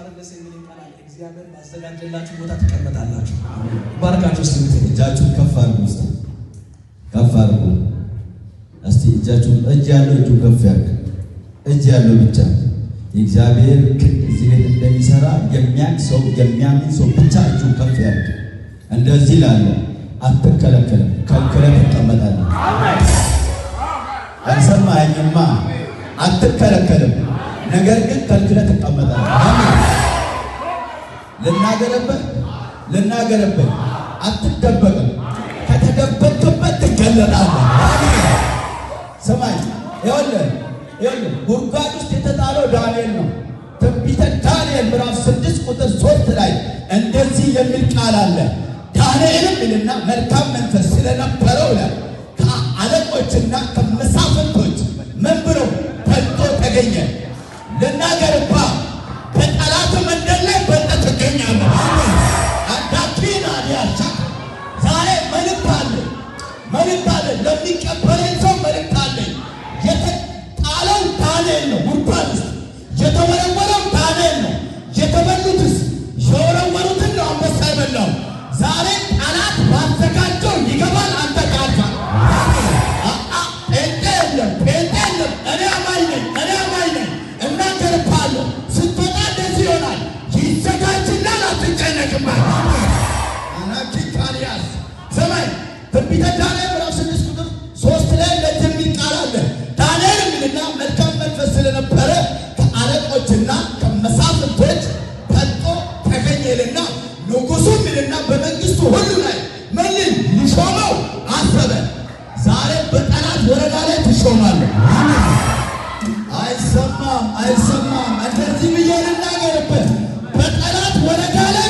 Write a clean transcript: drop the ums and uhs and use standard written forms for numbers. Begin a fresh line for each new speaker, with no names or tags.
ማረግ ደስ የሚል ቃል እግዚአብሔር ባዘጋጀላችሁ ቦታ ተቀመጣላችሁ። ባርካችሁ እስቲ
እጃችሁን ከፍ አድርጉ። ከፍ አድርጉ እስቲ እጃችሁን። እጅ ያለው እጁ ከፍ ያድርግ። እጅ ያለው ብቻ የእግዚአብሔር እዚህ ቤት እንደሚሰራ የሚያምን ሰው ብቻ እጁ ከፍ ያድርግ። እንደዚህ ላለ አትከለከልም፣ ከልክለህ ትቀመጣለህ። አሜን። አልሰማኸኝማ? አትከለከልም፣ ነገር ግን ከልክለህ ትቀመጣለህ። አሜን። ልናገርብህ አትደበቅም፣ ከተደበቅበት ትገለጣለህ። አሜን። ሰማይ ይኸውልህ ጉድጓድ ውስጥ የተጣለው ዳንኤል ነው። ትንቢተ ዳንኤል ምዕራፍ 6 ቁጥር 3 ላይ እንደዚህ የሚል ቃል አለ። ዳንኤልም ይልና መልካም መንፈስ ስለነበረው ይላል ከአለቆችና ከመሳፍንቶች ምን ብሎ በልጦ ተገኘ። ልናገርባ በጠላት መንደር ላይ በልጠህ ትገኛለህ። አዳኪና ዲያቻ ዛሬ መልእክት አለ ለሚቀበለኝ ሰው መልእክት አለኝ። የተጣለው ዳንኤል ነው፣ ጉድጓድ ውስጥ የተወረወረው ዳንኤል ነው። የተበሉትስ የወረወሩትን ነው አንበሳ የበላው። ዛሬ ጠላት ባዘጋጀው ይገባል። አንተ ካፋ ጴንጤ የለም። እኔ አማኝ ነኝ እናገርብሃለሁ። ስትወጣ እንደዚህ ይሆናል። ይዘጋጅላል፣ አትጨነቅም። አናኪ ካሊያስ ሰማይ ትንቢተ ዳንኤል ምዕራፍ 6 ቁጥር 3 ላይ እንደዚህ የሚል ቃል አለ። ዳንኤል ይልና መልካም መንፈስ ስለነበረ ከአለቆችና ከመሳፍንቶች በልጦ ተገኘልና ንጉሡም ይልና በመንግስቱ ሁሉ ላይ ምን ሊሾመው አሰበ። ዛሬ በጠላት ወረዳ ላይ ትሾማለህ። አይሰማም። እንደዚህ ብዬ ልናገርበት። በጠላት ወረዳ ላይ